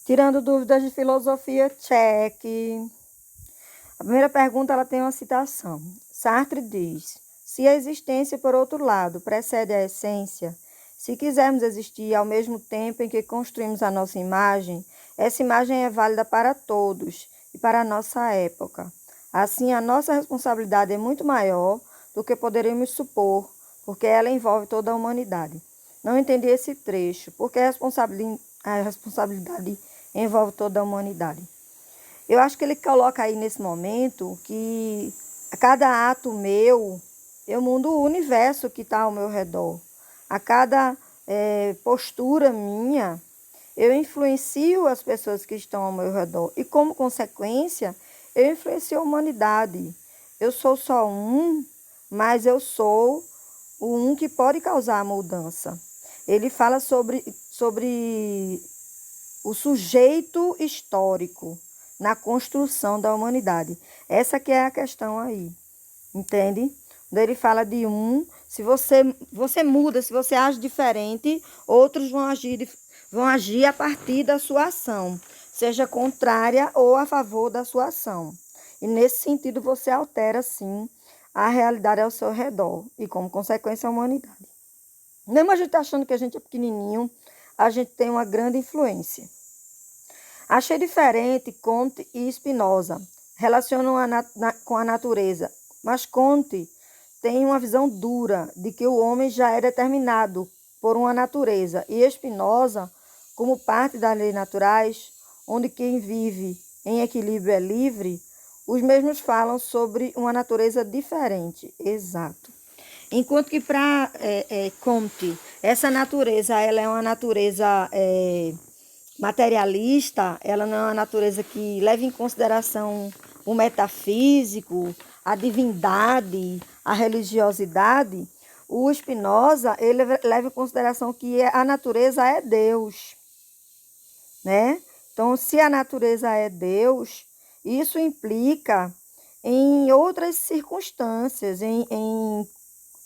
Tirando dúvidas de filosofia, check. A primeira pergunta ela tem uma citação. Sartre diz: se a existência, por outro lado, precede a essência, se quisermos existir ao mesmo tempo em que construímos a nossa imagem, essa imagem é válida para todos e para a nossa época. Assim, a nossa responsabilidade é muito maior do que poderíamos supor, porque ela envolve toda a humanidade. Não entendi esse trecho, porque a responsabilidade envolve toda a humanidade. Eu acho que ele coloca aí nesse momento que a cada ato meu, eu mudo o universo que está ao meu redor. A cada postura minha, eu influencio as pessoas que estão ao meu redor. E como consequência, eu influencio a humanidade. Eu sou só um, mas eu sou o um que pode causar a mudança. Ele fala sobre o sujeito histórico na construção da humanidade. Essa que é a questão aí, entende? Quando ele fala de um, se você muda, se você age diferente, outros vão agir a partir da sua ação, seja contrária ou a favor da sua ação. E nesse sentido você altera, sim, a realidade ao seu redor e, como consequência, a humanidade. Mesmo a gente achando que a gente é pequenininho, a gente tem uma grande influência. Achei diferente Comte e Spinoza, relacionam com a natureza, mas Comte tem uma visão dura de que o homem já é determinado por uma natureza, e Spinoza, como parte das leis naturais, onde quem vive em equilíbrio é livre, os mesmos falam sobre uma natureza diferente, exato. Enquanto que para Comte, essa natureza ela é uma natureza materialista, ela não é uma natureza que leva em consideração o metafísico, a divindade, a religiosidade. O Spinoza, ele leva em consideração que a natureza é Deus, né? Então, se a natureza é Deus, isso implica em outras circunstâncias, em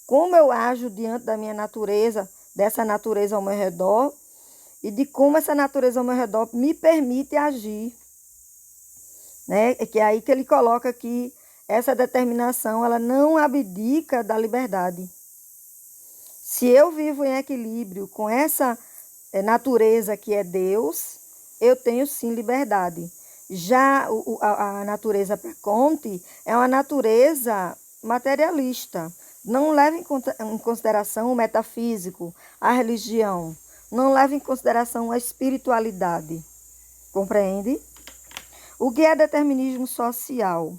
como eu ajo diante da minha natureza, dessa natureza ao meu redor, e de como essa natureza ao meu redor me permite agir, né? É que é aí que ele coloca que essa determinação, ela não abdica da liberdade. Se eu vivo em equilíbrio com essa natureza que é Deus, eu tenho sim liberdade. Já a natureza para Comte é uma natureza materialista. Não leva em consideração o metafísico, a religião. Não leva em consideração a espiritualidade. Compreende? O que é determinismo social?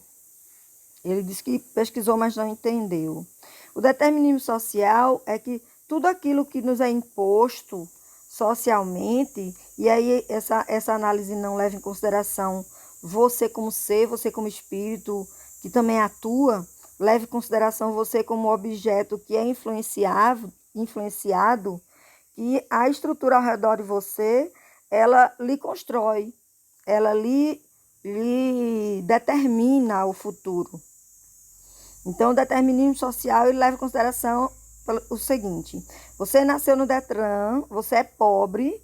Ele disse que pesquisou, mas não entendeu. O determinismo social é que tudo aquilo que nos é imposto socialmente, e aí essa análise não leva em consideração você como ser, você como espírito, que também atua, leva em consideração você como objeto que é influenciado, que a estrutura ao redor de você, ela lhe constrói, ela lhe determina o futuro. Então, o determinismo social ele leva em consideração o seguinte: você nasceu no Detran, você é pobre,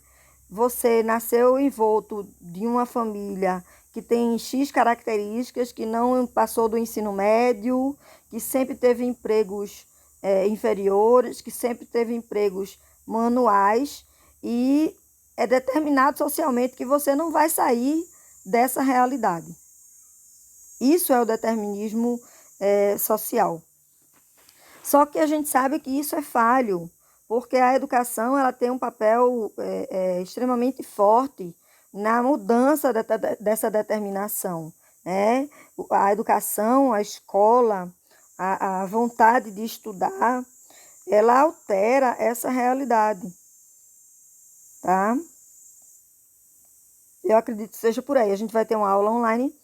você nasceu envolto de uma família que tem X características, que não passou do ensino médio, que sempre teve empregos inferiores, que sempre teve empregos manuais, e é determinado socialmente que você não vai sair dessa realidade. Isso é o determinismo social. Só que a gente sabe que isso é falho, porque a educação ela tem um papel extremamente forte na mudança dessa determinação, né? A educação, a escola, a vontade de estudar, ela altera essa realidade, tá? Eu acredito que seja por aí. A gente vai ter uma aula online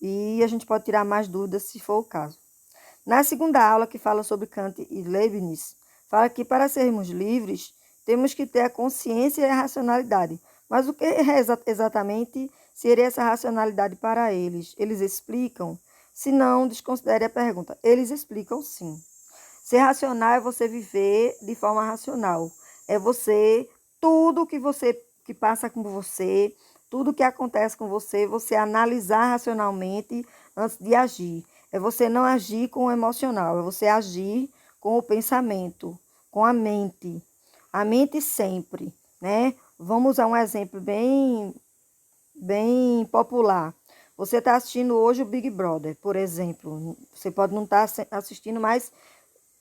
e a gente pode tirar mais dúvidas se for o caso. Na segunda aula, que fala sobre Kant e Leibniz, fala que para sermos livres, temos que ter a consciência e a racionalidade. Mas o que exatamente seria essa racionalidade para eles? Eles explicam? Se não, desconsidere a pergunta. Eles explicam sim. Ser racional é você viver de forma racional. É você, tudo que passa com você, tudo que acontece com você, você analisar racionalmente antes de agir. É você não agir com o emocional, é você agir com o pensamento, com a mente. A mente sempre, né? Vamos usar um exemplo bem popular. Você está assistindo hoje o Big Brother, por exemplo. Você pode não estar assistindo, mas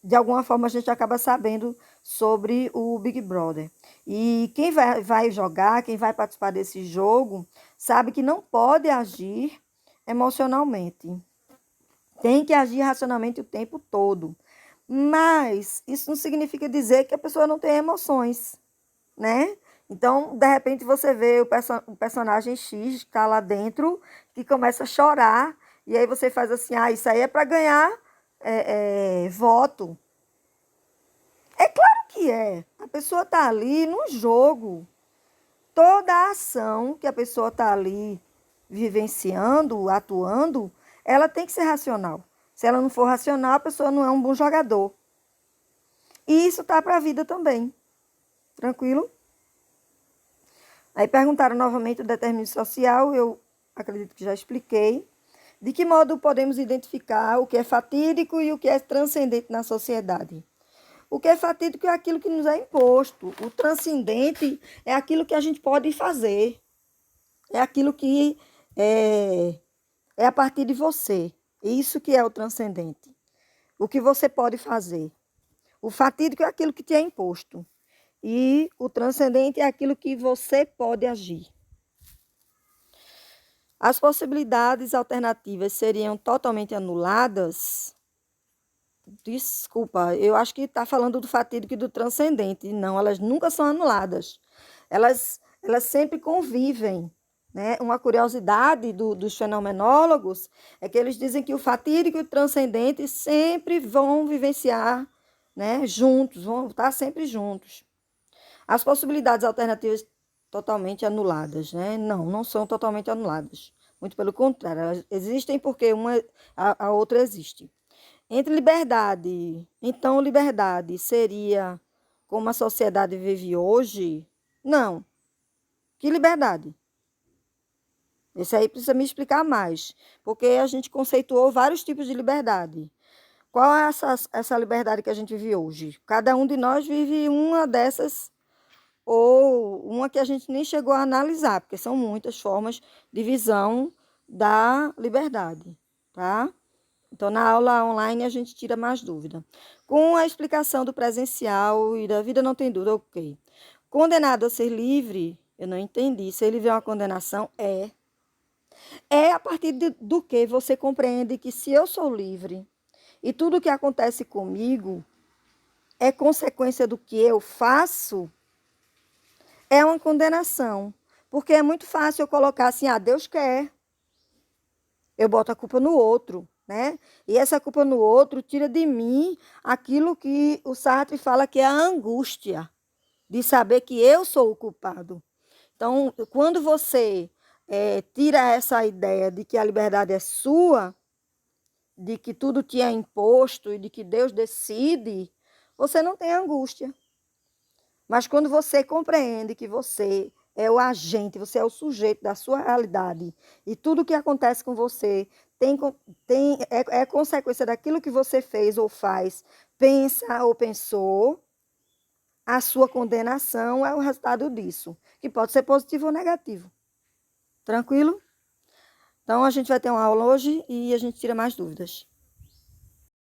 de alguma forma a gente acaba sabendo sobre o Big Brother. E quem vai jogar, quem vai participar desse jogo, sabe que não pode agir emocionalmente. Tem que agir racionalmente o tempo todo. Mas isso não significa dizer que a pessoa não tem emoções, né? Então, de repente, você vê o personagem X está lá dentro, que começa a chorar, e aí você faz assim, isso aí é para ganhar voto. É claro que é. A pessoa está ali no jogo. Toda a ação que a pessoa está ali vivenciando, atuando, ela tem que ser racional. Se ela não for racional, a pessoa não é um bom jogador. E isso tá para a vida também. Tranquilo? Aí perguntaram novamente o determinismo social, eu acredito que já expliquei. De que modo podemos identificar o que é fatídico e o que é transcendente na sociedade? O que é fatídico é aquilo que nos é imposto. O transcendente é aquilo que a gente pode fazer. É aquilo que é a partir de você. Isso que é o transcendente. O que você pode fazer. O fatídico é aquilo que te é imposto. E o transcendente é aquilo que você pode agir. As possibilidades alternativas seriam totalmente anuladas? Desculpa, eu acho que está falando do fatídico e do transcendente. Não, elas nunca são anuladas. Elas sempre convivem. Né? Uma curiosidade dos fenomenólogos é que eles dizem que o fatídico e o transcendente sempre vão vivenciar, né, juntos, vão estar sempre juntos. As possibilidades alternativas totalmente anuladas, né? Não são totalmente anuladas. Muito pelo contrário, elas existem porque a outra existe. Entre liberdade, então liberdade seria como a sociedade vive hoje? Não. Que liberdade? Esse aí precisa me explicar mais, porque a gente conceituou vários tipos de liberdade. Qual é essa liberdade que a gente vive hoje? Cada um de nós vive uma dessas ou uma que a gente nem chegou a analisar, porque são muitas formas de visão da liberdade, tá? Então, na aula online a gente tira mais dúvida. Com a explicação do presencial e da vida não tem dúvida, ok. Condenado a ser livre, eu não entendi. Ser livre é uma condenação? É. É a partir do que você compreende que se eu sou livre e tudo que acontece comigo é consequência do que eu faço, é uma condenação. Porque é muito fácil eu colocar assim, Deus quer. Eu boto a culpa no outro, né? E essa culpa no outro tira de mim aquilo que o Sartre fala que é a angústia de saber que eu sou o culpado. Então, quando você tira essa ideia de que a liberdade é sua, de que tudo te é imposto e de que Deus decide, você não tem angústia. Mas quando você compreende que você é o agente, você é o sujeito da sua realidade e tudo que acontece com você é consequência daquilo que você fez ou faz, pensa ou pensou, a sua condenação é o resultado disso, que pode ser positivo ou negativo. Tranquilo? Então, a gente vai ter uma aula hoje e a gente tira mais dúvidas.